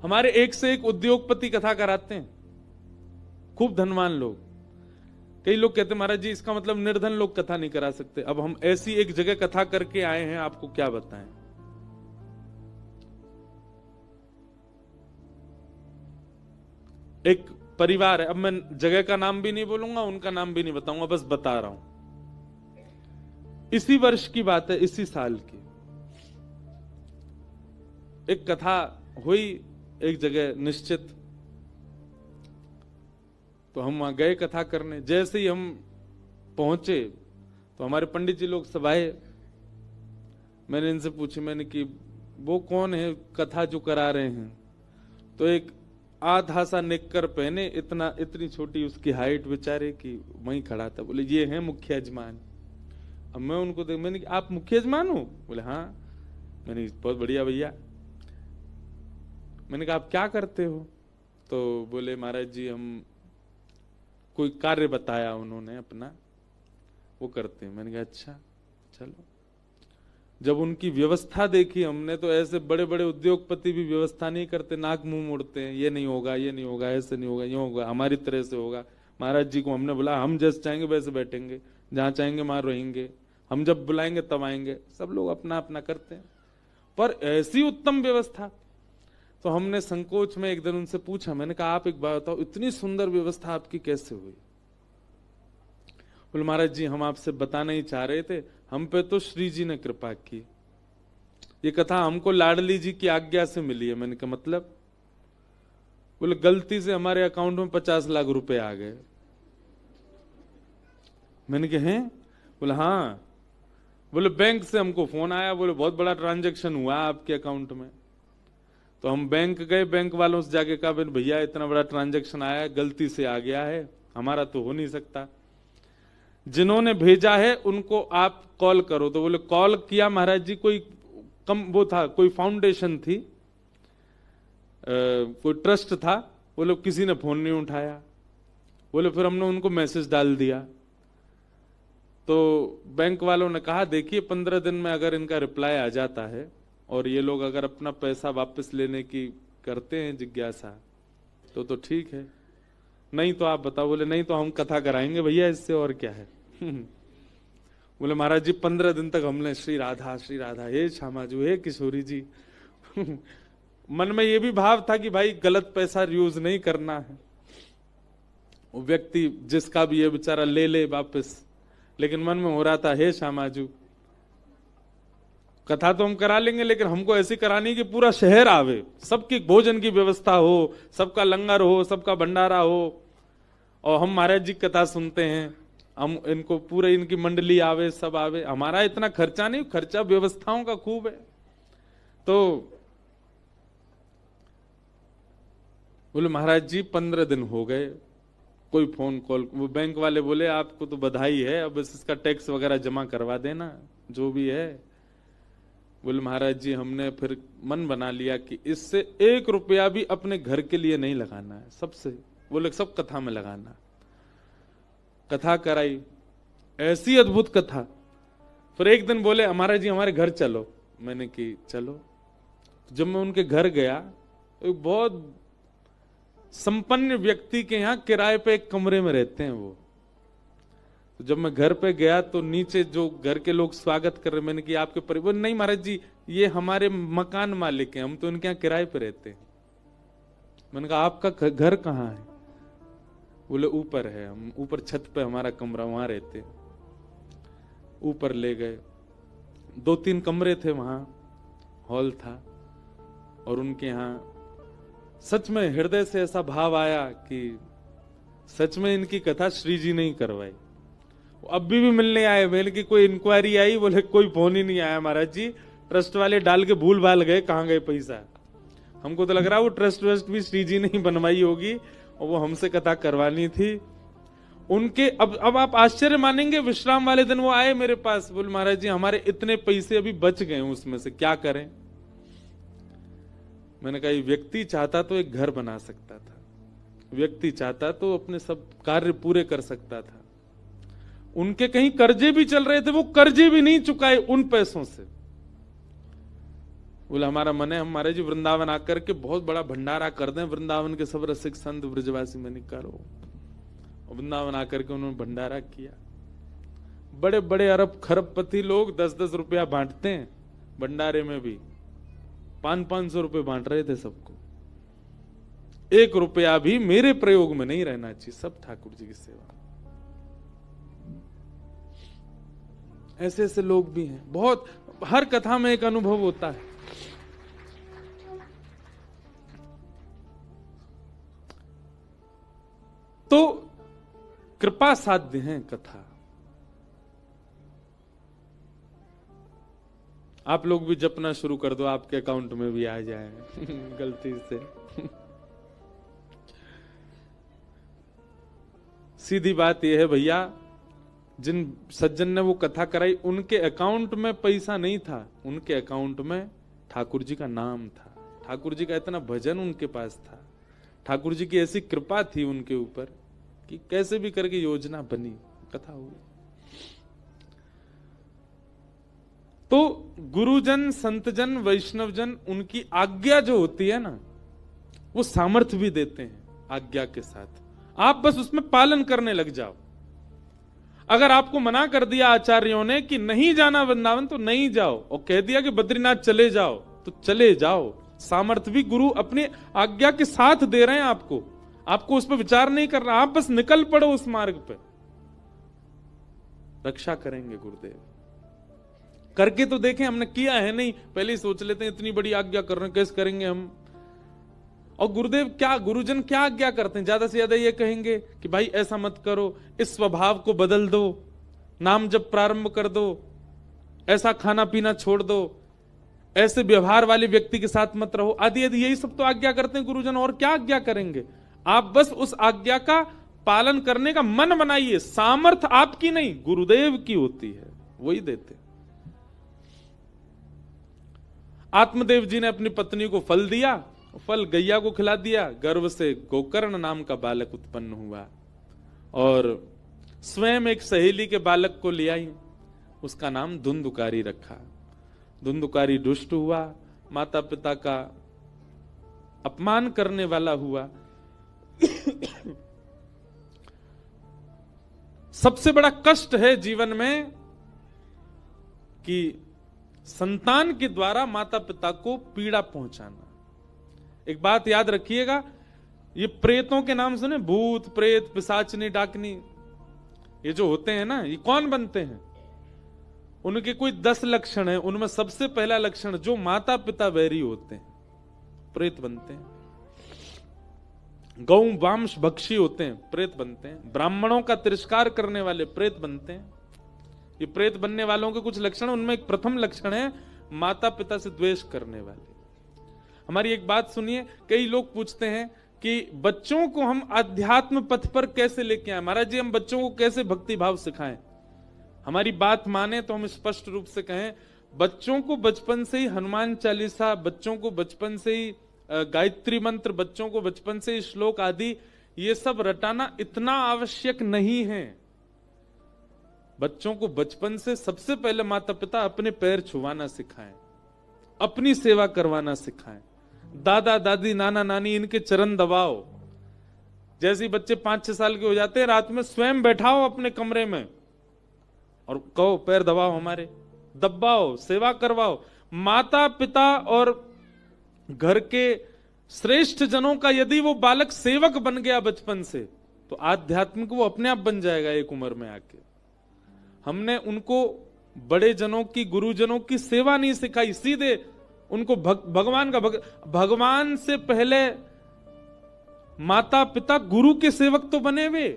हमारे एक से एक उद्योगपति कथा कराते हैं, खूब धनवान लोग। कई लोग कहते महाराज जी इसका मतलब निर्धन लोग कथा नहीं करा सकते। अब हम ऐसी एक जगह कथा करके आए हैं, आपको क्या बताएं। एक परिवार है, अब मैं जगह का नाम भी नहीं बोलूंगा, उनका नाम भी नहीं बताऊंगा, बस बता रहा हूं। इसी वर्ष की बात है, इसी साल की। एक कथा हुई एक जगह निश्चित, तो हम वहां गए कथा करने। जैसे ही हम पहुंचे तो हमारे पंडित जी लोग सब आए। मैंने इनसे पूछी, मैंने कि वो कौन है कथा जो करा रहे हैं? तो एक आधा सा नेकर पहने, इतनी छोटी उसकी हाइट बेचारे की, वहीं खड़ा था। बोले ये है मुख्य यजमान। अब मैं उनको देख, मैंने आप मुख्य यजमान हो? बोले हाँ। मैंने बहुत बढ़िया भैया। मैंने कहा आप क्या करते हो? तो बोले महाराज जी हम कोई कार्य बताया उन्होंने अपना, वो करते हैं। मैंने कहा अच्छा चलो। जब उनकी व्यवस्था देखी हमने, तो ऐसे बड़े बड़े उद्योगपति भी व्यवस्था नहीं करते, नाक मुंह मोड़ते हैं, ये नहीं होगा, ये नहीं होगा, ऐसे नहीं होगा, ये होगा, हमारी तरह से होगा। महाराज जी को हमने बोला हम जैसे चाहेंगे वैसे बैठेंगे, जहां चाहेंगे वहां रहेंगे, हम जब बुलाएंगे तब आएंगे। सब लोग अपना अपना करते हैं, पर ऐसी उत्तम व्यवस्था। तो हमने संकोच में एक दिन उनसे पूछा, मैंने कहा आप एक बात बताओ, इतनी सुंदर व्यवस्था आपकी कैसे हुई? बोले महाराज जी हम आपसे बताना ही चाह रहे थे, हम पे तो श्री जी ने कृपा की, ये कथा हमको लाडली जी की आज्ञा से मिली है। मैंने कहा मतलब? बोले गलती से हमारे अकाउंट में 50 लाख रुपए आ गए। मैंने कहा हैं? बोले हाँ। बोले बैंक से हमको फोन आया, बोले बहुत बड़ा ट्रांजैक्शन हुआ आपके अकाउंट में। तो हम बैंक गए, बैंक वालों से जाके कहा भैया इतना बड़ा ट्रांजैक्शन आया, गलती से आ गया है, हमारा तो हो नहीं सकता, जिन्होंने भेजा है उनको आप कॉल करो। तो बोले कॉल किया महाराज जी, कोई वो था, कोई फाउंडेशन थी, कोई ट्रस्ट था। बोले किसी ने फोन नहीं उठाया। बोले फिर हमने उनको मैसेज डाल दिया। तो बैंक वालों ने कहा देखिए 15 दिन में अगर इनका रिप्लाई आ जाता है और ये लोग अगर अपना पैसा वापस लेने की करते हैं जिज्ञासा तो ठीक है, नहीं तो आप बताओ। बोले नहीं तो हम कथा कराएंगे भैया इससे, और क्या है। बोले महाराज जी 15 दिन तक हमने श्री राधा हे श्यामाजू हे किशोरी जी। मन में ये भी भाव था कि भाई गलत पैसा यूज नहीं करना है, वो व्यक्ति जिसका भी ये बेचारा ले ले वापस, लेकिन मन में हो रहा था हे श्यामाजू कथा तो हम करा लेंगे, लेकिन हमको ऐसी करानी कि पूरा शहर आवे, सबकी भोजन की व्यवस्था हो, सबका लंगर हो, सबका भंडारा हो, और हम महाराज जी कथा सुनते हैं, हम इनको पूरे इनकी मंडली आवे, सब आवे। हमारा इतना खर्चा नहीं, खर्चा व्यवस्थाओं का खूब है। तो बोले महाराज जी 15 दिन हो गए, कोई फोन कॉल। वो बैंक वाले बोले आपको तो बधाई है, अब इसका टैक्स वगैरह जमा करवा देना जो भी है। बोले महाराज जी हमने फिर मन बना लिया कि इससे 1 रुपया भी अपने घर के लिए नहीं लगाना है, सबसे बोले सब कथा में लगाना। कथा कराई, ऐसी अद्भुत कथा। फिर एक दिन बोले महाराज जी हमारे घर चलो। मैंने की चलो। जब मैं उनके घर गया, एक बहुत संपन्न व्यक्ति के यहाँ किराए पे एक कमरे में रहते हैं वो। तो जब मैं घर पे गया तो नीचे जो घर के लोग स्वागत कर रहे, मैंने कि आपके परिवार? नहीं महाराज जी ये हमारे मकान मालिक हैं, हम तो इनके यहाँ किराए पे रहते हैं। मैंने कहा आपका घर कहाँ है? बोले ऊपर है, हम ऊपर छत पे हमारा कमरा, वहां रहते हैं। ऊपर ले गए, 2-3 कमरे थे वहां, हॉल था, और उनके यहाँ सच में हृदय से ऐसा भाव आया कि सच में इनकी कथा श्री जी ने ही करवाई। अब भी मिलने आए, मैंने कि कोई इंक्वायरी आई? बोले कोई फोन ही नहीं आया महाराज जी, ट्रस्ट वाले डाल के भूल भाल गए, कहाँ गए पैसा। हमको तो लग रहा है वो ट्रस्ट वेस्ट भी श्री जी ने ही बनवाई होगी, और वो हमसे कथा करवानी थी उनके। अब आप आश्चर्य मानेंगे, विश्राम वाले दिन वो आए मेरे पास, बोले महाराज जी हमारे इतने पैसे अभी बच गए, उसमें से क्या करें। मैंने कहा व्यक्ति चाहता तो एक घर बना सकता था, व्यक्ति चाहता तो अपने सब कार्य पूरे कर सकता था। उनके कहीं कर्जे भी चल रहे थे, वो कर्जे भी नहीं चुकाए उन पैसों से। बोले हमारा मन है हम महाराज जी वृंदावन आकर के बहुत बड़ा भंडारा कर दें, वृंदावन के सब रसिक संत ब्रजवासी में निकालो। वृंदावन आकर के उन्होंने भंडारा किया। बड़े बड़े अरब खरबपति लोग 10-10 रुपया बांटते हैं भंडारे में भी, 500-500 रुपए बांट रहे थे सबको। 1 रुपया भी मेरे प्रयोग में नहीं रहना चाहिए, सब ठाकुर जी की सेवा। ऐसे ऐसे लोग भी हैं बहुत, हर कथा में एक अनुभव होता है। तो कृपा साध्य है कथा। आप लोग भी जपना शुरू कर दो, आपके अकाउंट में भी आ जाए गलती से। सीधी बात यह है भैया, जिन सज्जन ने वो कथा कराई उनके अकाउंट में पैसा नहीं था, उनके अकाउंट में ठाकुर जी का नाम था, ठाकुर जी का इतना भजन उनके पास था, ठाकुर जी की ऐसी कृपा थी उनके ऊपर कि कैसे भी करके योजना बनी, कथा हुई। तो गुरुजन, संतजन, वैष्णवजन, उनकी आज्ञा जो होती है ना, वो सामर्थ्य भी देते हैं आज्ञा के साथ। आप बस उसमें पालन करने लग जाओ। अगर आपको मना कर दिया आचार्यों ने कि नहीं जाना वृंदावन, तो नहीं जाओ, और कह दिया कि बद्रीनाथ चले जाओ, तो चले जाओ। सामर्थ्य भी गुरु अपने आज्ञा के साथ दे रहे हैं आपको, आपको उस पर विचार नहीं करना, आप बस निकल पड़ो उस मार्ग पे। रक्षा करेंगे गुरुदेव। करके तो देखें, हमने किया है नहीं, पहले ही सोच लेते हैं इतनी बड़ी आज्ञा कर रहे हैं, कैसे करेंगे हम। और गुरुदेव क्या, गुरुजन क्या आज्ञा करते हैं, ज्यादा से ज्यादा ये कहेंगे कि भाई ऐसा मत करो, इस स्वभाव को बदल दो, नाम जब प्रारंभ कर दो, ऐसा खाना पीना छोड़ दो, ऐसे व्यवहार वाले व्यक्ति के साथ मत रहो, आदि आदि, यही सब तो आज्ञा करते हैं गुरुजन। और क्या आज्ञा करेंगे। आप बस उस आज्ञा का पालन करने का मन बनाइए। सामर्थ आपकी नहीं, गुरुदेव की होती है, वही देते। आत्मदेव जी ने अपनी पत्नी को फल दिया, फल गैया को खिला दिया, गर्भ से गोकर्ण नाम का बालक उत्पन्न हुआ, और स्वयं एक सहेली के बालक को ले आई, उसका नाम धुंधुकारी रखा। धुंधुकारी दुष्ट हुआ, माता पिता का अपमान करने वाला हुआ। सबसे बड़ा कष्ट है जीवन में कि संतान के द्वारा माता पिता को पीड़ा पहुंचाना। एक बात याद रखिएगा, ये प्रेतों के नाम सुने, भूत प्रेत पिशाचनी डाकनी, ये जो होते हैं ना, ये कौन बनते हैं। उनके कोई 10 लक्षण है, उनमें सबसे पहला लक्षण, जो माता पिता वैरी होते हैं प्रेत बनते हैं। गौ वांश भक्षी होते हैं, प्रेत बनते हैं। ब्राह्मणों का तिरस्कार करने वाले प्रेत बनते हैं। ये प्रेत बनने वालों के कुछ लक्षण, उनमें एक प्रथम लक्षण है माता पिता से द्वेष करने वाले। हमारी एक बात सुनिए, कई लोग पूछते हैं कि बच्चों को हम अध्यात्म पथ पर कैसे लेके आए, महाराज जी हम बच्चों को कैसे भक्ति भाव सिखाएं। हमारी बात माने तो हम स्पष्ट रूप से कहें, बच्चों को बचपन से ही हनुमान चालीसा, बच्चों को बचपन से ही गायत्री मंत्र, बच्चों को बचपन से ही श्लोक आदि, ये सब रटाना इतना आवश्यक नहीं है। बच्चों को बचपन से सबसे पहले माता पिता अपने पैर छुवाना सिखाएं, अपनी सेवा करवाना सिखाएं। दादा दादी नाना नानी इनके चरण दबाओ। जैसे ही बच्चे 5-6 साल के हो जाते हैं, रात में स्वयं बैठाओ अपने कमरे में और कहो पैर दबाओ, हमारे दबाओ, सेवा करवाओ। माता पिता और घर के श्रेष्ठ जनों का यदि वो बालक सेवक बन गया बचपन से, तो आध्यात्मिक वो अपने आप बन जाएगा एक उम्र में आके। हमने उनको बड़े जनों की, गुरुजनों की सेवा नहीं सिखाई, सीधे उनको भगवान का भगवान से पहले माता पिता गुरु के सेवक तो बने हुए।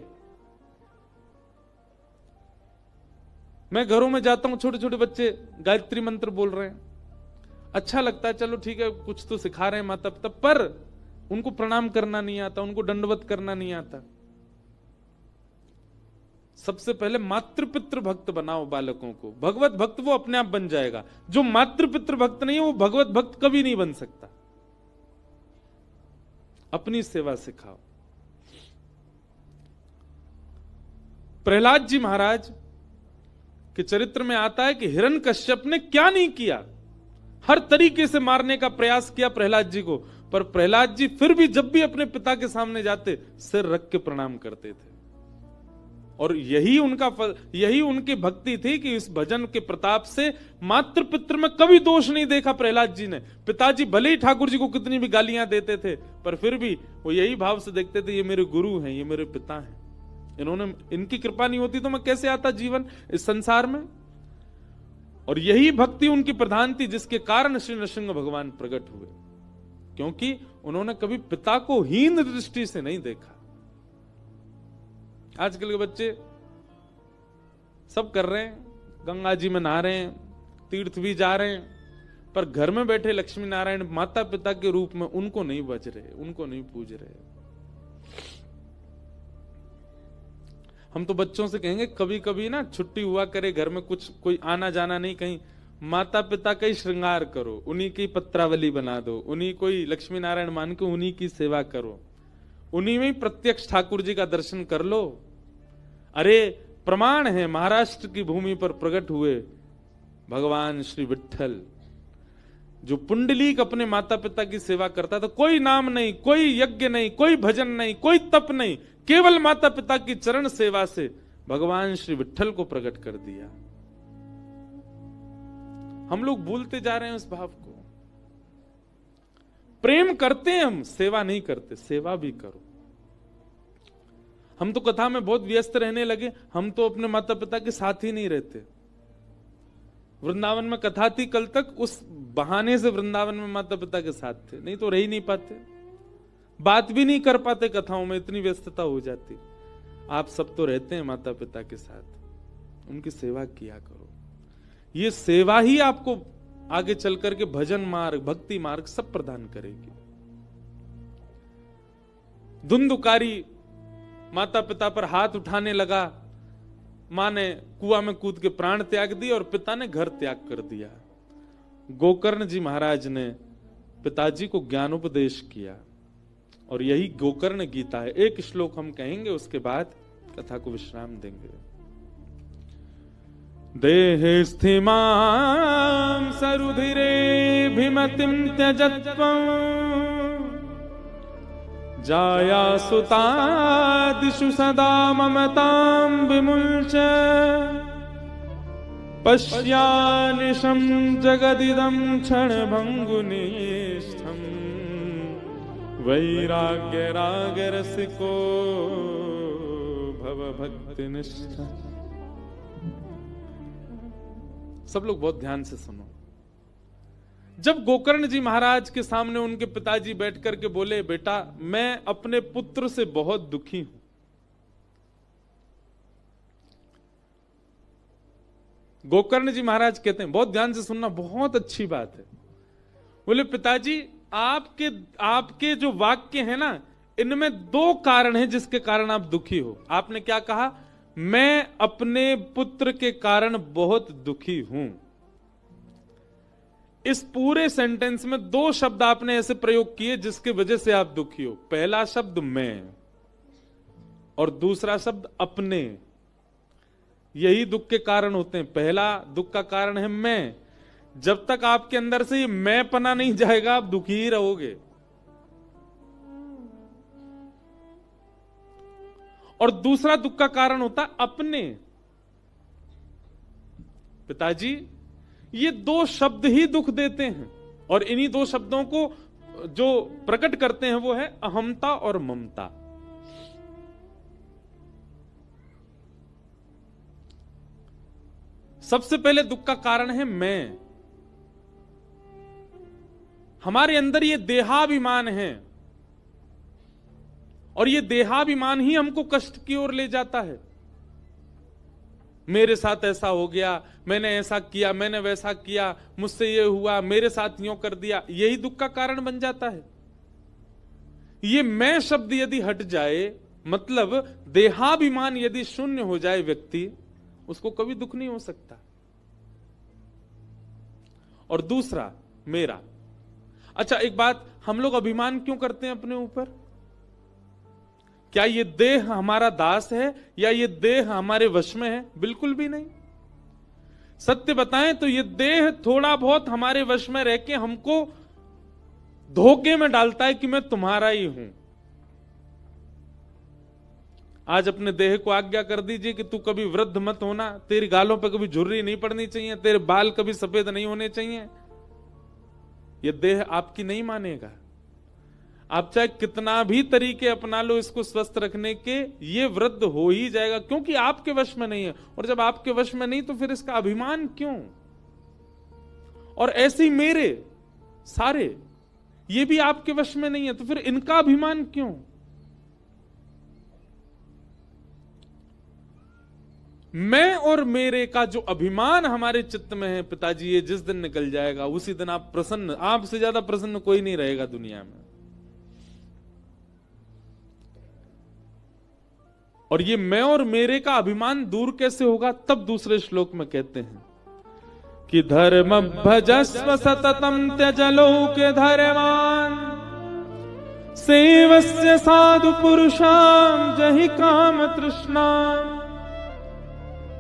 मैं घरों में जाता हूं, छोटे छोटे बच्चे गायत्री मंत्र बोल रहे हैं, अच्छा लगता है, चलो ठीक है कुछ तो सिखा रहे हैं माता पिता, पर उनको प्रणाम करना नहीं आता, उनको दंडवत करना नहीं आता। सबसे पहले मातृपितृ भक्त बनाओ बालकों को, भगवत भक्त वो अपने आप बन जाएगा। जो मातृपितृ भक्त नहीं है वो भगवत भक्त कभी नहीं बन सकता। अपनी सेवा सिखाओ। प्रहलाद जी महाराज के चरित्र में आता है कि हिरण्यकश्यप ने क्या नहीं किया। हर तरीके से मारने का प्रयास किया प्रहलाद जी को, पर प्रहलाद जी फिर भी जब भी अपने पिता के सामने जाते सिर रख के प्रणाम करते थे। और यही उनकी भक्ति थी कि इस भजन के प्रताप से मातृ पितृ में कभी दोष नहीं देखा प्रहलाद जी ने। पिताजी भले ही ठाकुर जी को कितनी भी गालियां देते थे, पर फिर भी वो यही भाव से देखते थे, ये मेरे गुरु हैं, ये मेरे पिता हैं, इनकी कृपा नहीं होती तो मैं कैसे आता जीवन इस संसार में। और यही भक्ति उनकी प्रधान थी, जिसके कारण श्री नृसिंह भगवान प्रकट हुए, क्योंकि उन्होंने कभी पिता को हीन दृष्टि से नहीं देखा। आजकल के बच्चे सब कर रहे हैं, गंगा जी में नहा रहे हैं, तीर्थ भी जा रहे हैं, पर घर में बैठे लक्ष्मी नारायण माता पिता के रूप में उनको नहीं बच रहे, उनको नहीं पूज रहे। हम तो बच्चों से कहेंगे कभी कभी ना छुट्टी हुआ करे, घर में कुछ कोई आना जाना नहीं, कहीं माता पिता का ही श्रृंगार करो, उन्हीं की पत्रावली बना दो, उन्हीं कोई लक्ष्मी नारायण मान के उन्हीं की सेवा करो, उन्हीं में ही प्रत्यक्ष ठाकुर जी का दर्शन कर लो। अरे प्रमाण है, महाराष्ट्र की भूमि पर प्रकट हुए भगवान श्री विट्ठल, जो पुंडलीक अपने माता पिता की सेवा करता था, कोई नाम नहीं, कोई यज्ञ नहीं, कोई भजन नहीं, कोई तप नहीं, केवल माता पिता की चरण सेवा से भगवान श्री विट्ठल को प्रकट कर दिया। हम लोग भूलते जा रहे हैं उस भाव को। प्रेम करते हैं हम, सेवा नहीं करते। सेवा भी करो। हम तो कथा में बहुत व्यस्त रहने लगे, हम तो अपने माता पिता के साथ ही नहीं रहते। वृंदावन में कथा थी कल तक, उस बहाने से वृंदावन में माता पिता के साथ थे, नहीं तो रह ही नहीं पाते, बात भी नहीं कर पाते कथाओं में, इतनी व्यस्तता हो जाती। आप सब तो रहते हैं माता पिता के साथ, उनकी सेवा किया करो। ये सेवा ही आपको आगे चल करके भजन मार्ग, भक्ति मार्ग सब प्रदान करेगी। धुंधुकारी माता पिता पर हाथ उठाने लगा, मां ने कुआं में कूद के प्राण त्याग दिए और पिता ने घर त्याग कर दिया। गोकर्ण जी महाराज ने पिताजी को ज्ञानोपदेश किया, और यही गोकर्ण गीता है। एक श्लोक हम कहेंगे, उसके बाद कथा को विश्राम देंगे। देहे स्थिमां सरुधिरे भिमतिं त्यजत्वम् जाया सुतादिषु सदा ममतां विमुल्च पश्यानिशं जगदिदं क्षणभङ्गुनिष्ठम् वैराग्य राग रसिको भव भक्तिनिष्ठ। सब लोग बहुत ध्यान से सुनो। जब गोकर्ण जी महाराज के सामने उनके पिताजी बैठ करके बोले, बेटा मैं अपने पुत्र से बहुत दुखी हूं। गोकर्ण जी महाराज कहते हैं, बहुत ध्यान से सुनना, बहुत अच्छी बात है। बोले पिताजी आपके जो वाक्य है ना, इनमें दो कारण हैं जिसके कारण आप दुखी हो। आपने क्या कहा? मैं अपने पुत्र के कारण बहुत दुखी हूं। इस पूरे सेंटेंस में दो शब्द आपने ऐसे प्रयोग किए जिसकी वजह से आप दुखी हो। पहला शब्द मैं और दूसरा शब्द अपने। यही दुख के कारण होते हैं। पहला दुख का कारण है मैं। जब तक आपके अंदर से ये मैं पना नहीं जाएगा, आप दुखी ही रहोगे। और दूसरा दुख का कारण होता है अपने। पिताजी, ये दो शब्द ही दुख देते हैं, और इन्हीं दो शब्दों को जो प्रकट करते हैं वो है अहमता और ममता। सबसे पहले दुख का कारण है मैं। हमारे अंदर ये देहाभिमान है, और ये देहाभिमान ही हमको कष्ट की ओर ले जाता है। मेरे साथ ऐसा हो गया, मैंने ऐसा किया, मैंने वैसा किया, मुझसे ये हुआ, मेरे साथ यूं कर दिया, यही दुख का कारण बन जाता है। ये मैं शब्द यदि हट जाए, मतलब देहाभिमान यदि शून्य हो जाए व्यक्ति, उसको कभी दुख नहीं हो सकता। और दूसरा मेरा। अच्छा एक बात, हम लोग अभिमान क्यों करते हैं अपने ऊपर? क्या ये देह हमारा दास है या ये देह हमारे वश में है? बिल्कुल भी नहीं। सत्य बताएं तो ये देह थोड़ा बहुत हमारे वश में रह के हमको धोखे में डालता है कि मैं तुम्हारा ही हूं। आज अपने देह को आज्ञा कर दीजिए कि तू कभी वृद्ध मत होना, तेरी गालों पे कभी झुर्री नहीं पड़नी चाहिए, तेरे बाल कभी सफेद नहीं होने चाहिए। ये देह आपकी नहीं मानेगा। आप चाहे कितना भी तरीके अपना लो इसको स्वस्थ रखने के, ये वृद्ध हो ही जाएगा, क्योंकि आपके वश में नहीं है। और जब आपके वश में नहीं तो फिर इसका अभिमान क्यों? और ऐसे ही मेरे सारे ये भी आपके वश में नहीं है, तो फिर इनका अभिमान क्यों? मैं और मेरे का जो अभिमान हमारे चित्त में है पिताजी, ये जिस दिन निकल जाएगा उसी दिन आप प्रसन्न, आपसे ज्यादा प्रसन्न कोई नहीं रहेगा दुनिया में। और ये मैं और मेरे का अभिमान दूर कैसे होगा? तब दूसरे श्लोक में कहते हैं कि धर्म भजस्व सततम त्यज लोक धर्मान सेवस्य साधु पुरुषां जहि काम तृष्णा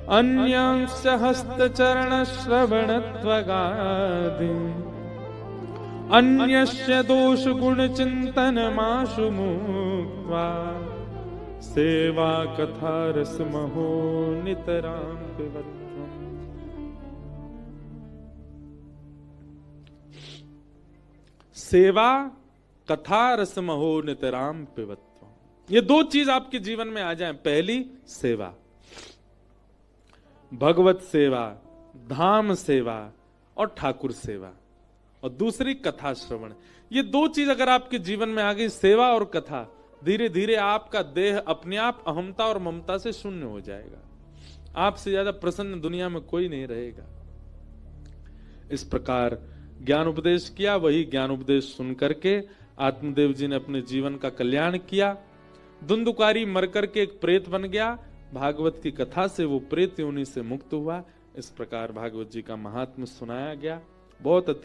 अन्यांश हस्त चरण श्रवण त्वगादि अन्यस्य दोष गुण चिंतन माशु मुक्त्वा सेवा कथा रस महो नितराम पिबध्वम्। सेवा कथा रस महो नितराम पिबध्वम्। ये दो चीज आपके जीवन में आ जाएं। पहली सेवा, भगवत सेवा, धाम सेवा और ठाकुर सेवा, और दूसरी कथा श्रवण। ये दो चीज अगर आपके जीवन में आ गई, सेवा और कथा, धीरे धीरे आपका देह अपने आप अहमता और ममता से शून्य हो जाएगा। आपसे ज्यादा प्रसन्न दुनिया में कोई नहीं रहेगा। इस प्रकार ज्ञान उपदेश किया, वही ज्ञान उपदेश सुन करके आत्मदेव जी ने अपने जीवन का कल्याण किया। धुंधुकारी मर करके एक प्रेत बन गया, भागवत की कथा से वो प्रेत योनि से मुक्त हुआ। इस प्रकार भागवत जी का महात्म्य सुनाया गया। बहुत अति